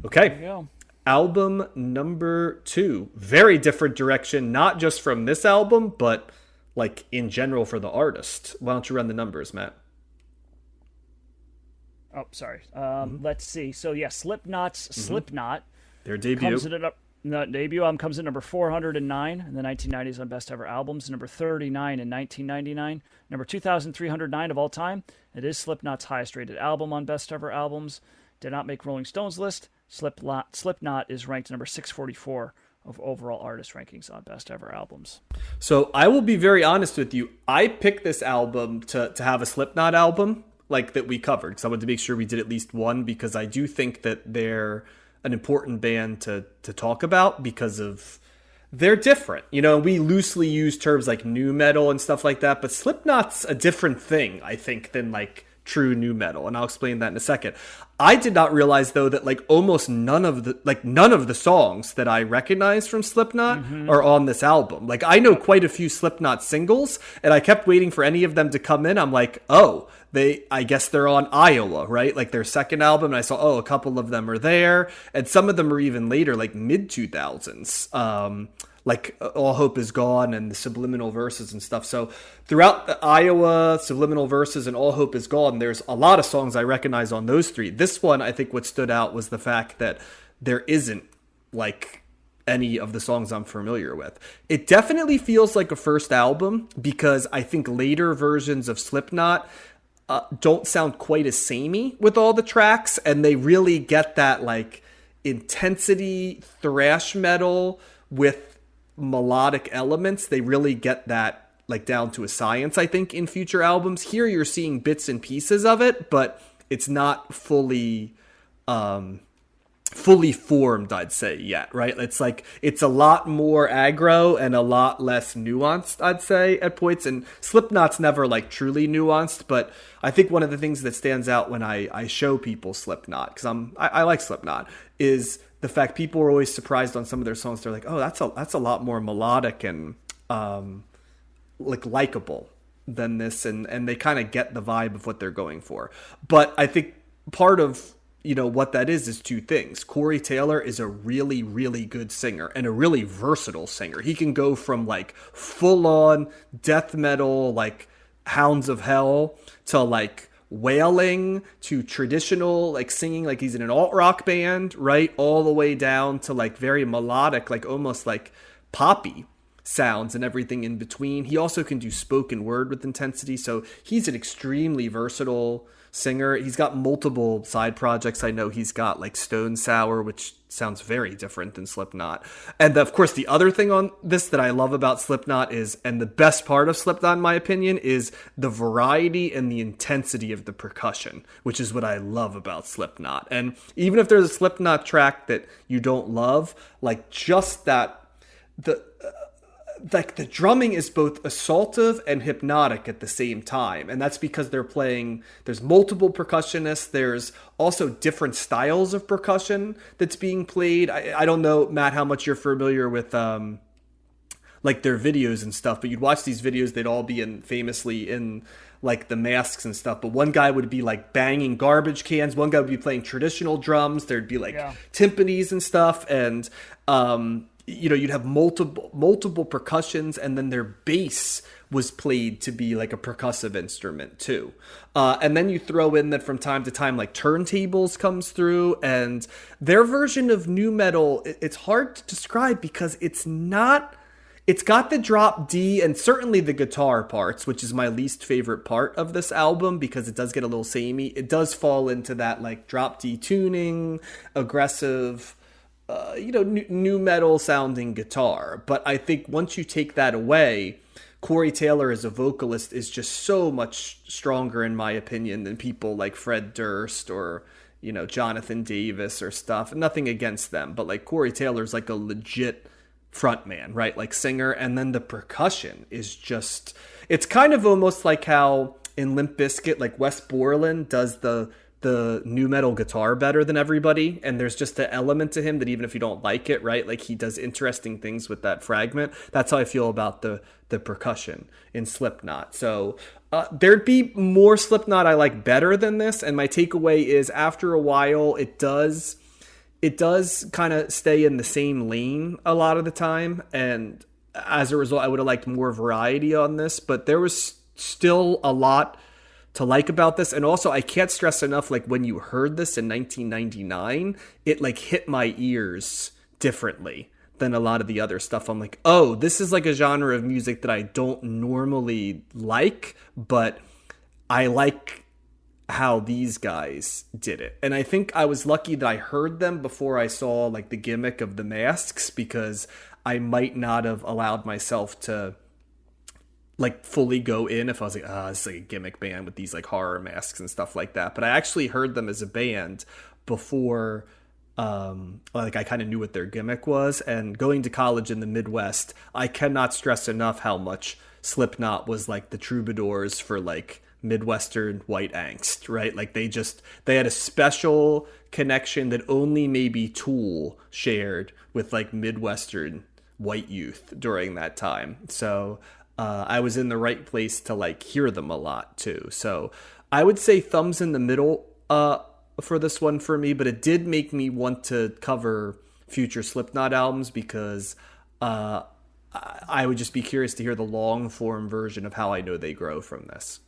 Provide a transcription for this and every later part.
Okay. There you go. Album number 2. Very different direction, not just from this album, but like in general for the artist. Why don't you run the numbers, Matt? Oh, sorry. Let's see. So yeah, Slipknot's Slipknot Their debut. comes in at debut album comes in number 409 in the 1990s on Best Ever Albums, number 39 in 1999, number 2,309 of all time. It is Slipknot's highest rated album on Best Ever Albums. Did not make Rolling Stone's list. Slipknot is ranked number 644 of overall artist rankings on Best Ever Albums. So I will be very honest with you. I picked this album to have a Slipknot album like that we covered, because I wanted to make sure we did at least one, because I do think that they're an important band to talk about because of they're different. You know, we loosely use terms like nu metal and stuff like that, but Slipknot's a different thing, I think, than like true nu metal, and I'll explain that in a second. I did not realize though that like almost none of the songs that I recognize from Slipknot are on this album. Like I know quite a few Slipknot singles, and I kept waiting for any of them to come in. I'm like, oh, I guess they're on Iowa, right? Like their second album, and I saw, oh, a couple of them are there, and some of them are even later, like mid 2000s. Like All Hope Is Gone and the Subliminal Verses and stuff. So throughout the Iowa, Subliminal Verses, and All Hope Is Gone, there's a lot of songs I recognize on those three. This one, I think what stood out was the fact that there isn't like any of the songs I'm familiar with. It definitely feels like a first album, because I think later versions of Slipknot don't sound quite as samey with all the tracks, and they really get that like intensity thrash metal with melodic elements. They really get that like down to a science, I think, in future albums. Here you're seeing bits and pieces of it, but it's not fully formed, I'd say, yet, right? It's like it's a lot more aggro and a lot less nuanced, I'd say, at points. And Slipknot's never like truly nuanced, but I think one of the things that stands out when I show people Slipknot, because I like Slipknot, is the fact people are always surprised on some of their songs. They're like, oh, that's a lot more melodic and like likable than this, and they kind of get the vibe of what they're going for. But I think part of what that is two things. Corey Taylor is a really, really good singer and a really versatile singer. He can go from like full on death metal, like Hounds of Hell, to like wailing, to traditional like singing like he's in an alt rock band, right, all the way down to like very melodic, like almost like poppy sounds and everything in between. He also can do spoken word with intensity, so he's an extremely versatile singer. He's got multiple side projects. I know he's got like Stone Sour, which sounds very different than Slipknot. And of course, the other thing on this that I love about Slipknot is, and the best part of Slipknot in my opinion, is the variety and the intensity of the percussion, which is what I love about Slipknot. And even if there's a Slipknot track that you don't love, like just that, like the drumming is both assaultive and hypnotic at the same time. And that's because there's multiple percussionists. There's also different styles of percussion that's being played. I don't know, Matt, how much you're familiar with like their videos and stuff, but you'd watch these videos, they'd all be famously in like the masks and stuff. But one guy would be like banging garbage cans. One guy would be playing traditional drums. There'd be like timpanis and stuff. And, you'd have multiple percussions, and then their bass was played to be like a percussive instrument too. And then you throw in that from time to time, like turntables comes through, and their version of nu metal, it's hard to describe because it's got the drop D and certainly the guitar parts, which is my least favorite part of this album because it does get a little samey. It does fall into that like drop D tuning, aggressive, nu metal sounding guitar. But I think once you take that away, Corey Taylor as a vocalist is just so much stronger, in my opinion, than people like Fred Durst or, Jonathan Davis or stuff. Nothing against them, but like Corey Taylor's like a legit frontman, right? Like singer. And then the percussion is just, it's kind of almost like how in Limp Bizkit, like Wes Borland does the nu metal guitar better than everybody, and there's just an element to him that even if you don't like it, right, like he does interesting things with that fragment. That's how I feel about the percussion in Slipknot. So there'd be more Slipknot I like better than this, and my takeaway is after a while it does it does kind of stay in the same lane a lot of the time, and as a result, I would have liked more variety on this, but there was still a lot to like about this. And also, I can't stress enough, like when you heard this in 1999, it like hit my ears differently than a lot of the other stuff. I'm like, oh, this is like a genre of music that I don't normally like, but I like how these guys did it. And I think I was lucky that I heard them before I saw like the gimmick of the masks, because I might not have allowed myself to like fully go in if I was like, this is like a gimmick band with these like horror masks and stuff like that. But I actually heard them as a band before like I kind of knew what their gimmick was. And going to college in the Midwest, I cannot stress enough how much Slipknot was like the troubadours for like Midwestern white angst, right? Like they had a special connection that only maybe Tool shared with like Midwestern white youth during that time. So I was in the right place to like hear them a lot too. So I would say thumbs in the middle for this one for me, but it did make me want to cover future Slipknot albums, because I would just be curious to hear the long form version of How I Know They Grow from this.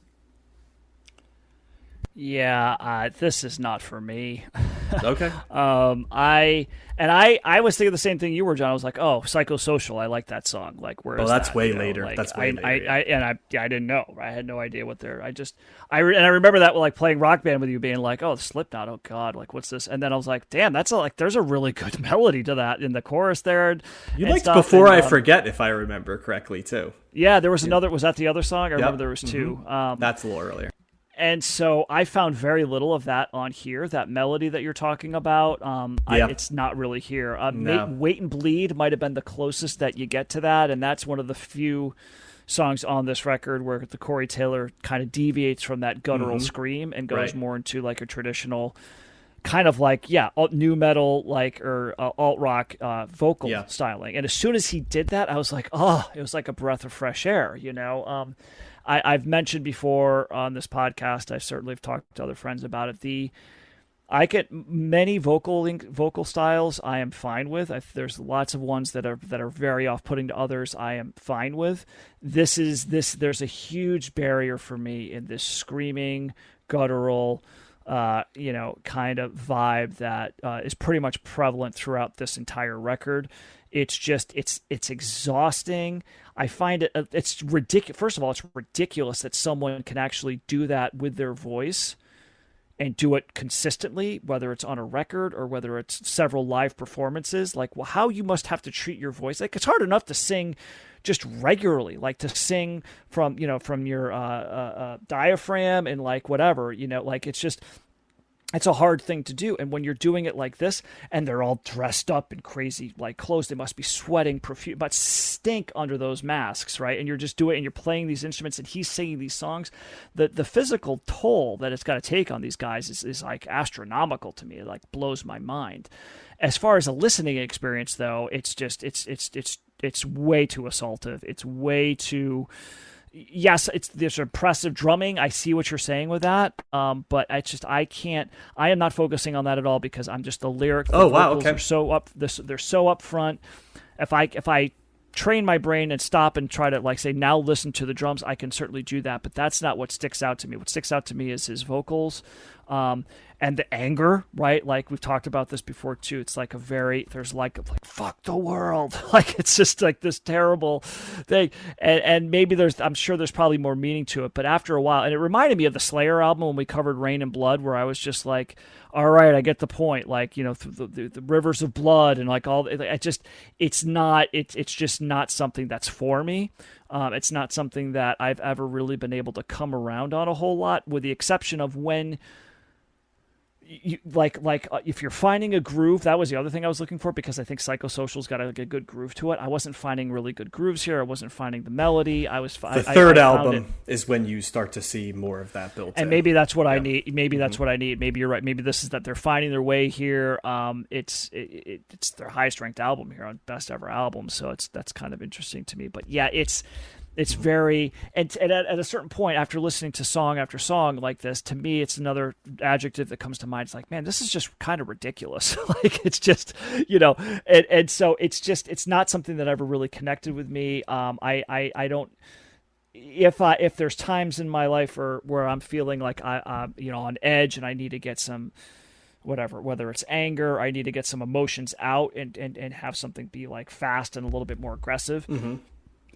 Yeah, this is not for me. Okay. I was thinking the same thing you were, John. I was like, oh, Psychosocial. I like that song. Like, where is that's that? way You know, later. like, That's way later. I didn't know. I had no idea what they're. I remember that like playing Rock Band with you, being like, oh, Slipknot. Oh God, like what's this? And then I was like, damn, there's a really good melody to that in the chorus there. You liked Before I Forget, if I remember correctly, too. Yeah, there was another. Was that the other song? I remember there was two. That's a little earlier. And so I found very little of that on here. That melody that you're talking about, it's not really here. No. Wait and Bleed might have been the closest that you get to that, and that's one of the few songs on this record where the Corey Taylor kind of deviates from that guttural scream and goes more into like a traditional kind of like, new metal, like, or alt rock vocal styling. And as soon as he did that, I was like, oh, it was like a breath of fresh air, you know? I've mentioned before on this podcast, I certainly have talked to other friends about it. I get many vocal styles I am fine with. There's lots of ones that are very off-putting to others I am fine with. There's a huge barrier for me in this screaming, guttural, kind of vibe that is pretty much prevalent throughout this entire record. It's just, it's exhausting. I find it's ridiculous. First of all, it's ridiculous that someone can actually do that with their voice and do it consistently, whether it's on a record or whether it's several live performances. Like, well, how you must have to treat your voice. Like, it's hard enough to sing just regularly, like to sing from your diaphragm and like whatever, like it's a hard thing to do. And when you're doing it like this, and they're all dressed up in crazy like clothes, they must be sweating profuse, but stink under those masks, right? And you're just doing it, and you're playing these instruments, and he's singing these songs. The physical toll that it's got to take on these guys is like astronomical to me. It like blows my mind. As far as a listening experience, though, it's just it's way too assaultive. It's way too. Yes, there's impressive drumming. I see what you're saying with that, but I am not focusing on that at all, because I'm just the lyric. Oh wow, okay. They're so up front. If I train my brain and stop and try to like say now listen to the drums, I can certainly do that. But that's not what sticks out to me. What sticks out to me is his vocals. And the anger, right? Like we've talked about this before too. It's like there's like fuck the world. Like it's just like this terrible thing. And maybe I'm sure there's probably more meaning to it. But after a while, and it reminded me of the Slayer album when we covered Rain and Blood, where I was just like, all right, I get the point. Like, the rivers of blood and like all, it's just not something that's for me. It's not something that I've ever really been able to come around on a whole lot, with the exception of when you if you're finding a groove. That was the other thing I was looking for, because I think Psychosocial's got a good groove to it. I wasn't finding really good grooves here. I wasn't finding the melody. The third album is when you start to see more of that built in. And maybe that's what I need. Maybe that's what I need. Maybe you're right. Maybe this is that they're finding their way here. It's their highest ranked album here on Best Ever Album, so that's kind of interesting to me. But yeah, It's very, and at a certain point, after listening to song after song like this, to me, it's another adjective that comes to mind. It's like, man, this is just kind of ridiculous. Like, it's just, and so it's not something that ever really connected with me. I don't, if there's times in my life where I'm feeling like on edge and I need to get some, whether it's anger, I need to get some emotions out and have something be like fast and a little bit more aggressive. Mm-hmm.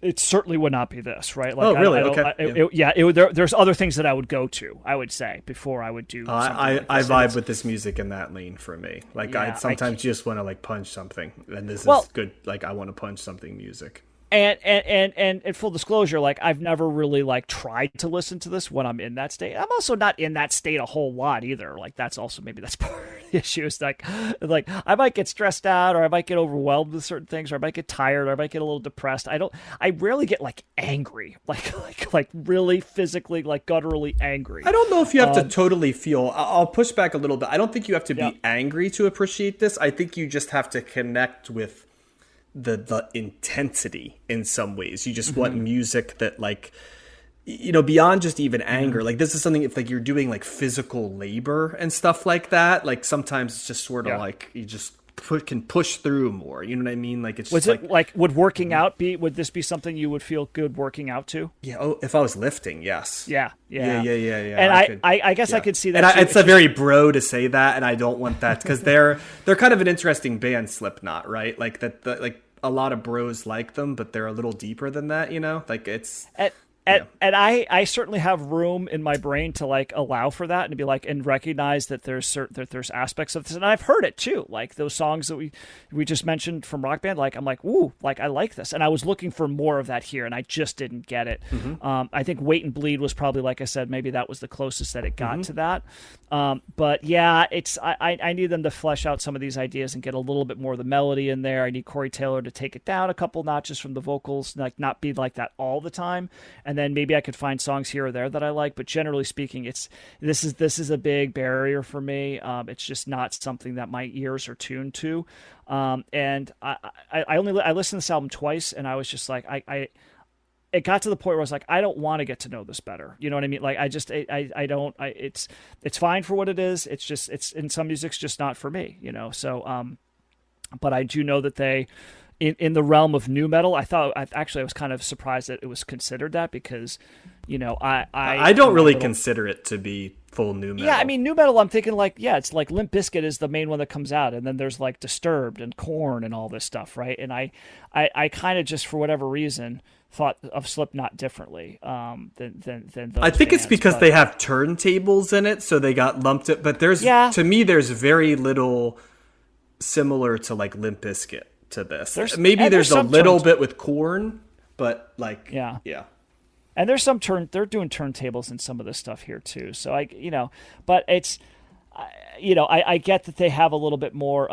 It certainly would not be this, right? Like, oh, really? Okay. There's other things that I would go to, I would say, before I would do something like I this. vibe with this music in that lane for me. Like, I sometimes just want to, like, punch something. And this is good. Like, I want to punch something music. And full disclosure, like, I've never really like tried to listen to this when I'm in that state. I'm also not in that state a whole lot either. Like, that's also, maybe that's part of the issue. Is like I might get stressed out, or I might get overwhelmed with certain things, or I might get tired, or I might get a little depressed. I rarely get like angry, like really physically, like gutturally angry. I don't know if you have to totally feel. I'll push back a little bit. I don't think you have to be angry to appreciate this. I think you just have to connect with the intensity in some ways. You just want music that, like, beyond just even anger. Like, this is something, if like you're doing like physical labor and stuff like that, like sometimes it's just sort of like you just can push through more. You know what I mean? Like, it's just would working out would this be something you would feel good working out to? Yeah. Oh, if I was lifting, yes. Yeah. And I guess I could see that. And it's a very bro to say that, and I don't want that, because they're kind of an interesting band, Slipknot, right? Like that, like a lot of bros like them, but they're a little deeper than that. Like it's. And I certainly have room in my brain to like allow for that and to be like, and recognize that there's aspects of this, and I've heard it too. Like those songs that we just mentioned from Rock Band, like I'm like, ooh, like I like this, and I was looking for more of that here, and I just didn't get it. I think Wait and Bleed was probably, like I said, maybe that was the closest that it got to that. But yeah, I need them to flesh out some of these ideas and get a little bit more of the melody in there. I need Corey Taylor to take it down a couple notches from the vocals, like not be like that all the time. And then maybe I could find songs here or there that I like, but generally speaking, this is a big barrier for me. It's just not something that my ears are tuned to. And I listened to this album twice, and I was just like, it got to the point where I was like, I don't want to get to know this better. You know what I mean? Like, it's fine for what it is. It's just, in some music's just not for me, So, but I do know that they, in the realm of nu metal, I was kind of surprised that it was considered that, because, I don't really consider it to be full nu metal. Yeah, I mean, nu metal, I'm thinking like, it's like Limp Bizkit is the main one that comes out, and then there's like Disturbed and Korn and all this stuff, right? And I kind of just, for whatever reason, thought of Slipknot differently than those I think bands, it's because they have turntables in it, so they got lumped it. But to me, there's very little similar to like Limp Bizkit to this. There's a little bit with Korn, but like yeah. And there's they're doing turntables in some of this stuff here too. So but it's I get that they have a little bit more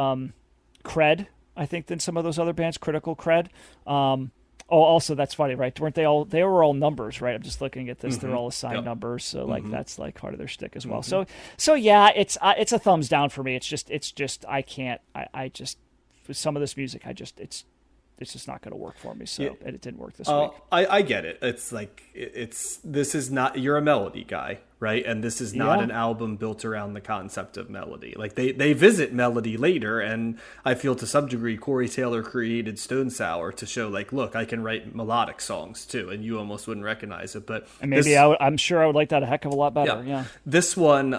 cred, I think, than some of those other bands, critical cred. Also, that's funny, right? Weren't they all? They were all numbers, right? I'm just looking at this; they're all assigned numbers, so like that's like part of their shtick as well. So yeah, it's a thumbs down for me. It's just I can't. I just, with some of this music, it's just not going to work for me. So and it didn't work this week. I get it. It's like this is not. You're a melody guy, right? And this is not an album built around the concept of melody. Like they visit melody later, and I feel to some degree Corey Taylor created Stone Sour to show like, look, I can write melodic songs too, and you almost wouldn't recognize it. But and maybe I'm sure I would like that a heck of a lot better. Yeah. This one,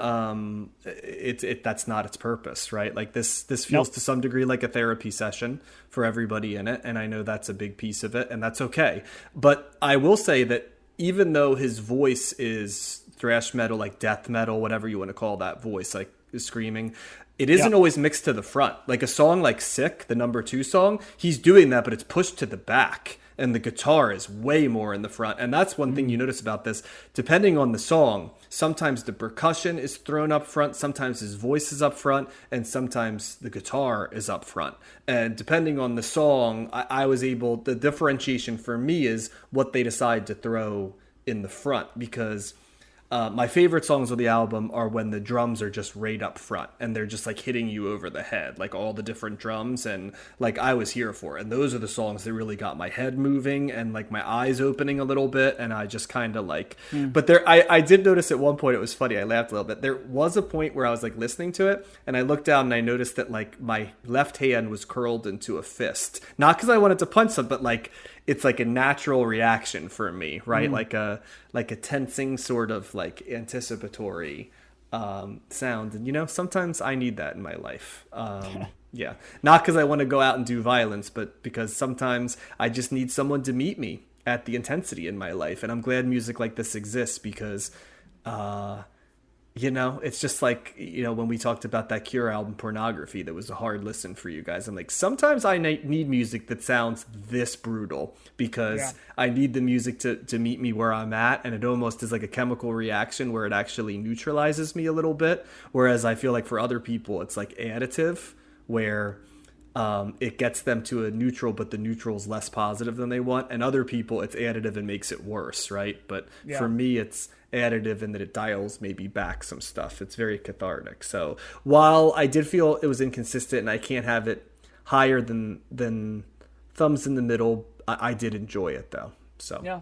that's not its purpose, right? Like this feels to some degree like a therapy session for everybody in it, and I know that's a big piece of it, and that's okay. But I will say that even though his voice is thrash metal, like death metal, whatever you want to call that voice, like screaming, it isn't always mixed to the front. Like a song like Sick, the number 2 song, he's doing that, but it's pushed to the back, and the guitar is way more in the front. And that's one thing you notice about this. Depending on the song, sometimes the percussion is thrown up front, sometimes his voice is up front, and sometimes the guitar is up front. And depending on the song, I was able, the differentiation for me is what they decide to throw in the front, because my favorite songs of the album are when the drums are just right up front and they're just like hitting you over the head, like all the different drums, and like I was here for it. And those are the songs that really got my head moving and like my eyes opening a little bit, and I just kind of like. But I did notice at one point, it was funny. I laughed a little bit. There was a point where I was like listening to it, and I looked down and I noticed that like my left hand was curled into a fist, not because I wanted to punch something, but like it's like a natural reaction for me, right? Like a tensing sort of like anticipatory sound. And, you know, sometimes I need that in my life. Yeah. Not because I want to go out and do violence, but because sometimes I just need someone to meet me at the intensity in my life. And I'm glad music like this exists because, you know, it's just like, you know, when we talked about that Cure album, Pornography, that was a hard listen for you guys. I'm like, sometimes I need music that sounds this brutal because I need the music to meet me where I'm at. And it almost is like a chemical reaction where it actually neutralizes me a little bit. Whereas I feel like for other people, it's like additive where it gets them to a neutral, but the neutral is less positive than they want. And other people, it's additive and makes it worse, right? But for me, it's additive in that it dials maybe back some stuff. It's very cathartic. So while I did feel it was inconsistent and I can't have it higher than Thumbs in the Middle, I did enjoy it though. So yeah.